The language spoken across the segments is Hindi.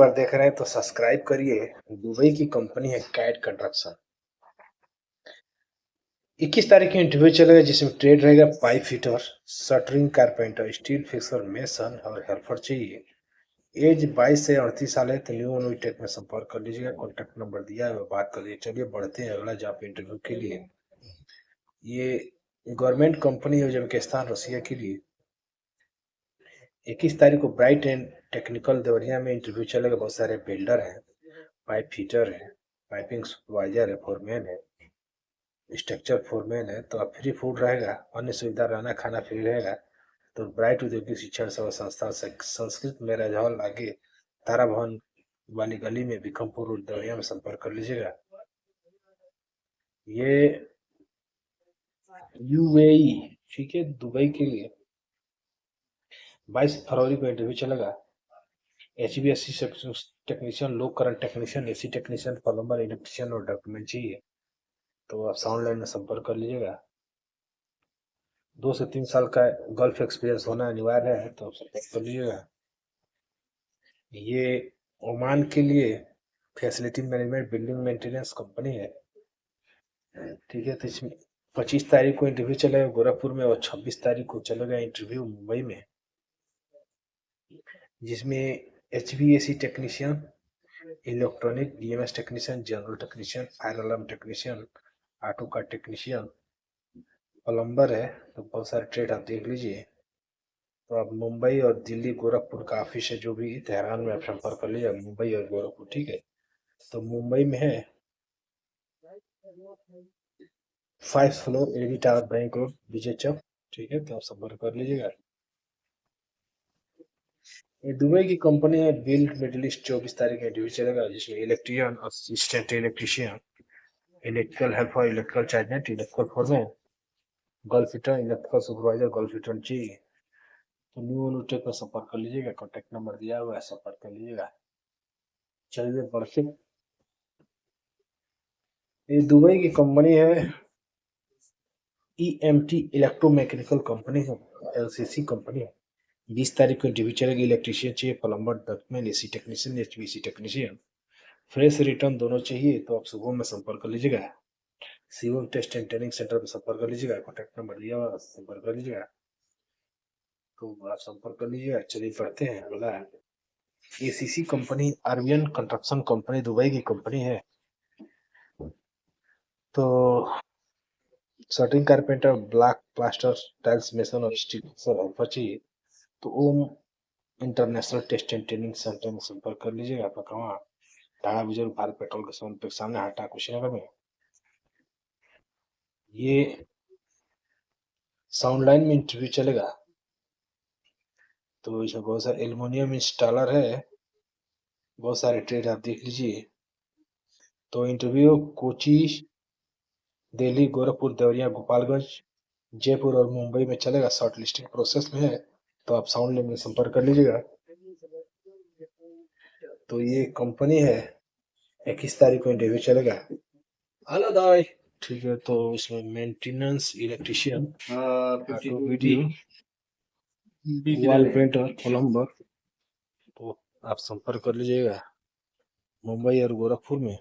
बार देख रहे हैं तो सब्सक्राइब करिए। दुबई की कंपनी है कैट कंस्ट्रक्शन। 21 तारीख की इंटरव्यू चलेगा जिसमें ट्रेड रहेगा pipe fitter, shuttering carpenter, steel fixer, mason और हेल्पर चाहिए। एज 22 से 38 साल है तो न्यू टेक में संपर्क कर लीजिएगा। कॉन्टैक्ट नंबर दिया है, बात कर लीजिए। चलिए बढ़ते हैं अगला जॉब इंटरव्यू के लिए। ये गवर्नमेंट कंपनी है उज्बेकिस्तान रसिया के लिए। 21 तारीख को ब्राइट एंड टेक्निकल देवरिया में इंटरव्यू चलेगा। बहुत सारे बिल्डर हैं, पाइप फिटर है, पाइपिंग सुपरवाइजर है, फोरमैन है, स्ट्रक्चर फोरमैन है। तो अब फ्री फूड रहेगा, अन्य सुविधा रहना, खाना फ्री रहेगा। तो ब्राइट औद्योगिक शिक्षण सेवा संस्थान संस्कृत मैरिज हॉल आगे तारा भवन वाली गली में विक्रमपुर रोड देवरिया में संपर्क कर लीजिएगा। ये यूएई, ठीक है, दुबई के लिए 22 फरवरी को इंटरव्यू चलेगा। HVAC technician, low current technician, AC technician, plumber, electrician और डॉक्यूमेंट चाहिए। तो आप साउंड लाइन में संपर्क कर लीजिएगा। 2 से 3 साल का गल्फ एक्सपीरियंस होना अनिवार्य है, तो आप संपर्क कर लीजिएगा। ये ओमान के लिए facility management building maintenance company है, ठीक है। तो इसमें 25 तारीख को इंटरव्यू चलेगा गोरखपुर में और 26 तारीख को चलेगा इंटरव्यू मुंबई में, जिसमें HVAC technician, electronic DMS technician, general technician, fire alarm technician, auto का टेक्नीशियन, प्लम्बर है। तो बहुत सारे ट्रेड आप देख लीजिए। तो आप मुंबई और दिल्ली गोरखपुर का ऑफिस है, जो भी तेहरान में आप संपर्क कर लीजिए, मुंबई और गोरखपुर, ठीक है। तो मुंबई में है 5 floor ED tower bank road Vijay Chowk, ठीक है। तो आप संपर्क कर लीजिएगा। ये दुबई की कंपनी है बिल्ड मिडिल ईस्ट। 24 तारीख का इंटरव्यू चलेगा जिसमें electrician, assistant electrician, electrical helper, electrical chargehand, electrical foreman, girl fitter, electrical supervisor, girl fitter चाहिए। तो न्यू अनुटेक पर संपर्क कर लीजिएगा। कॉन्टैक्ट नंबर दिया हुआ है, संपर्क कर लीजिएगा। चलिए बढ़ते, ये दुबई की कंपनी है EMT इलेक्ट्रोमैकेनिकल कंपनी है, LCC कंपनी है। 20 तारीख को इंटरव्यू चलेगी। इलेक्ट्रिशियन चाहिए, plumber, document, AC technician, HVAC technician, fresh return दोनों चाहिए। तो आप सुबह में संपर्क कर लीजिएगा। Shivam test and training centre पर संपर्क कर लीजिएगा। कॉन्टैक्ट नंबर दिया हुआ, संपर्क कर लीजिएगा। तो आप संपर्क कर लीजिएगा। चलिए पढ़ते हैं अगला। ACC company Arabian construction company Dubai की कंपनी है। तो shuttering carpenter, block plaster, tiles mason और स्टील हेल्पर चाहिए। तो Om international test and training centre में संपर्क कर लीजिएगा। आपका कहाँ, ढाका बुजुर्ग भारत पेट्रोल के सामने हाटा कुशीनगर में। ये साउंड लाइन में इंटरव्यू चलेगा। तो इसमें बहुत सारे एल्युमिनियम इंस्टॉलर है, बहुत सारे ट्रेड आप देख लीजिए। तो इंटरव्यू कोची, दिल्ली, गोरखपुर, देवरिया, गोपालगंज, जयपुर और मुंबई में चलेगा। शॉर्ट लिस्टिंग प्रोसेस में है, तो आप साउंड लाइन में संपर्क कर लीजिएगा। तो ये कंपनी है, 21 तारीख को इंटरव्यू चलेगा। हेलो दाई, ठीक है। तो इसमें maintenance electrician, auto video, wall painter, plumber, तो आप संपर्क कर लीजिएगा मुंबई और गोरखपुर में।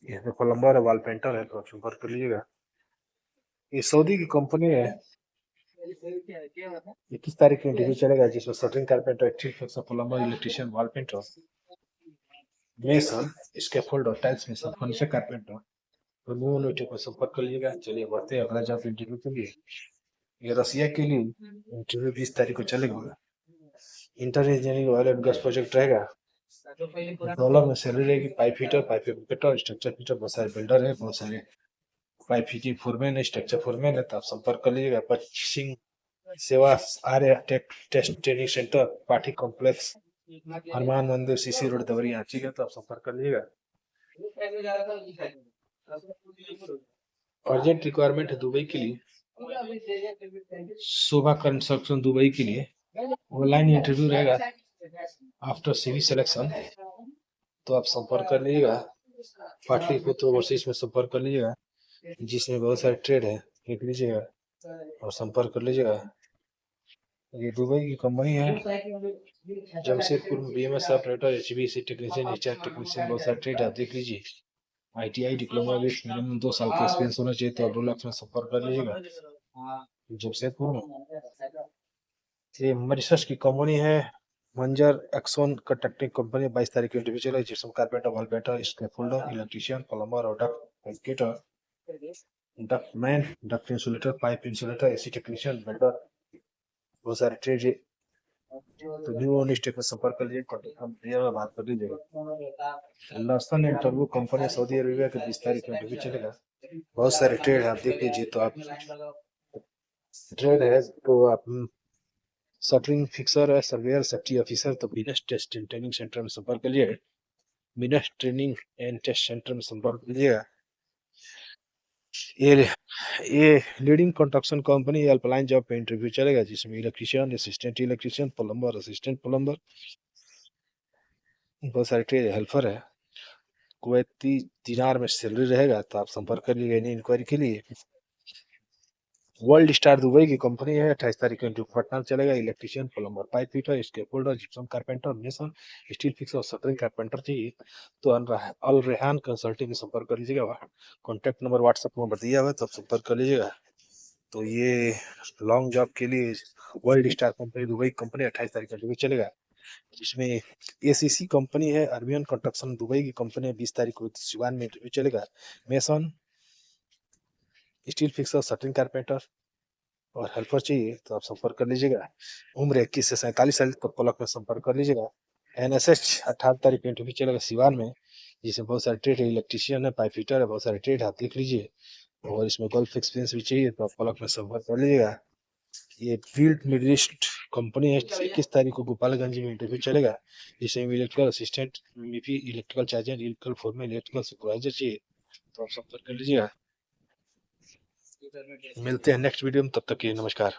इसमें प्लम्बर है, वॉल पेंटर है, तो आप संपर्क कर लीजिएगा। ये सऊदी की कंपनी है। 21 तारीख को इंटरव्यू चलेगा जिसमें shuttering carpenter, plumber, electrician, wall painter, mason, scaffold और टाइल्स मेसन, फर्नीचर कारपेंटर, तो न्यू यूनिट को संपर्क कर लीजिएगा। चलिए बढ़ते हैं अगला जॉब इंटरव्यू के लिए। ये रसिया के लिए इंटरव्यू 20 तारीख को चलेगा। Inter engineering oil and gas project रहेगा। डॉलर में सैलरी रहेगी। Pipe fitter, pipe fitter, structure fitter, बहुत सारे बिल्डर है, बहुत सारे पाइप फिटिंग फोरमैन है, स्ट्रक्चर फोरमैन है। तो आप संपर्क कर लीजिएगा। पश्चिम सेवा आर्य टेक टेस्ट ट्रेनिंग सेंटर, पाठी कॉम्प्लेक्स, हनुमान मंदिर, CC रोड, देवरिया, ठीक है। तो आप संपर्क कर लीजिएगा। अर्जेंट रिक्वायरमेंट है दुबई के लिए, शोभा कंस्ट्रक्शन दुबई के लिए। ऑनलाइन इंटरव्यू रहेगा आफ्टर CV सिलेक्शन। तो आप संपर्क कर लीजिएगा। पाटलिपुत्र ओवरसीज में संपर्क कर लीजिएगा, जिसमें बहुत सारे ट्रेड है, देख लीजिएगा और संपर्क कर लीजिएगा। ये दुबई की कंपनी है जमशेदपुर में BMS operator, HVAC technician, HR technician, बहुत सारे ट्रेड आप देख लीजिए। आईटीआई डिप्लोमा विथ मिनिमम 2 साल का एक्सपीरियंस होना चाहिए। तो रोलक्स में संपर्क कर लीजिएगा जमशेदपुर में। ये मरिसस की कंपनी है, मंजर एक्सोन का टेक्निक कंपनी। 22 तारीख को इंटरव्यू चला। जिसमें carpenter, wall painter, scaffolder, electrician, plumber और duct fabricator, ductman, duct insulator, pipe insulator, AC technician, welder, बहुत सारे ट्रेड। तो न्यू ऑनिस्टेक में संपर्क कर लीजिए। कॉन्टेक्ट नंबर में बात कर लीजिएगा। Larsen and turbo company Saudi Arabia के 20 तारीख को इंटरव्यू चलेगा। बहुत सारे ट्रेड आप देख लीजिए। तो आप ट्रेड है तो आप शटरिंग फिक्सर है, सर्वेयर, सेफ्टी ऑफिसर, तो business test and training centre में संपर्क करिए। Business training and test centre में संपर्क कीजिएगा। ये leading construction company helpline job पे इंटरव्यू चलेगा। जिसमें electrician, assistant electrician, plumber, assistant plumber, बहुत सारे ट्रेड हेल्पर है। कुवैती दिनार में सैलरी रहेगा। तो आप संपर्क कर लीजिएगा इंक्वायरी के लिए। वर्ल्ड स्टार दुबई की कंपनी है। 28 तारीख को पटना में चलेगा। Electrician, plumber, pipe fitter, scaffolder, gypsum carpenter, mason, steel fixer और शटरिंग कारपेंटर चाहिए। तो अल रेहान कंसल्टिंग में संपर्क कर लीजिएगा। कॉन्टैक्ट नंबर व्हाट्सएप नंबर दिया हुआ है, तो आप संपर्क कर लीजिएगा। तो ये लॉन्ग जॉब के लिए world star company Dubai company 28 तारीख को चलेगा। जिसमें एसीसी कंपनी है, अरबियन कंस्ट्रक्शन दुबई की कंपनी है। 20 तारीख को सिवान में इंटरव्यू चलेगा। Mason, steel fixer, shuttering carpenter और हेल्पर चाहिए। तो आप संपर्क कर लीजिएगा। उम्र 21 से 47 साल तक पलक में संपर्क कर लीजिएगा। एनएसएच 18 तारीख को इंटरव्यू चलेगा सिवान में। जिसमें बहुत सारे ट्रेड है, इलेक्ट्रीशियन है, पाइप फिटर है, बहुत सारे ट्रेड आप देख लीजिए। और इसमें गोल्फ एक्सपीरियंस भी चाहिए। तो आप पलक में संपर्क कर लीजिएगा। ये फील्ड मिडिलिस्ट कंपनी है। 21 तारीख को गोपालगंज में इंटरव्यू चलेगा। जिसमें electrical assistant, MEP, electrical charger, electrical foreman, electrical supervisor चाहिए। तो आप संपर्क कर लीजिएगा। मिलते हैं नेक्स्ट वीडियो में, तब तक के लिए नमस्कार।